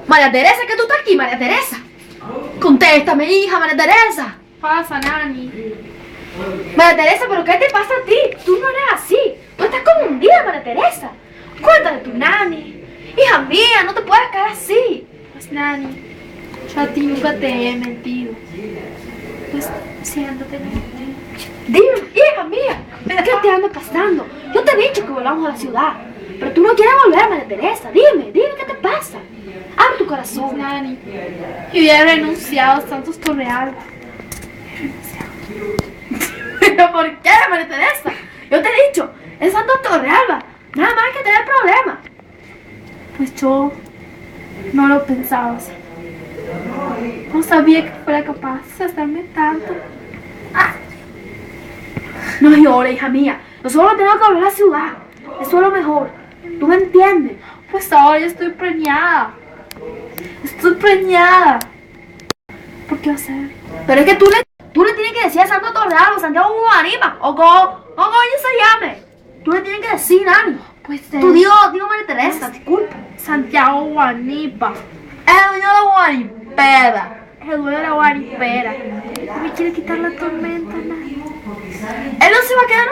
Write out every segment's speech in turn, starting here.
María Teresa, ¿qué tú estás aquí, María Teresa? Contéstame, hija, María Teresa. Pasa, Nani. María Teresa, ¿pero qué te pasa a ti? Tú no eres así. Tú estás confundida, María Teresa. Cuéntame tu nani. Hija mía, no te puedes quedar así. Pues, Nani, yo a ti nunca te he mentido. Pues, siéntate. Dime, hija mía, ¿qué te anda pasando? Yo te he dicho que volvamos a la ciudad, pero tú no quieres volver, María Teresa. Dime, ¿qué te pasa? Abre tu Pues, corazón. Nani, yo ya he renunciado a Santos Torrealba. ¿Pero por qué, María Teresa? Yo te he dicho, es Santo Torrealba. Nada más que tener problemas. Pues yo no lo pensaba así. No sabía que fuera capaz de hacerme tanto. No llores, hija mía. Nosotros tenemos que volver a la ciudad. Eso es lo mejor. ¿Tú me entiendes? Pues ahora ya estoy preñada. Estoy preñada. ¿Por qué hacer? Pero es que tú le tienes que decir a Santo Torrealba, Santiago Guanipa, o como ella se llame. Tú le tienes que decir, Nani. Pues Tú digo María Teresa, disculpa. Santiago Guanipa. El dueño de Guanipeda. El dueño de la guaripera. Me quiere quitar la tormenta, Nani. Él no se va a quedar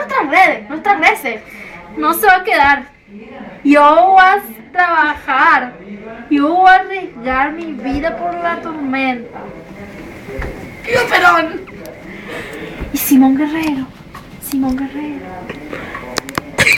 en nuestras redes. No se va a quedar. Yo voy a trabajar. Yo voy a arriesgar mi vida por la tormenta. ¡Pío Perón! Y Simón Guerrero.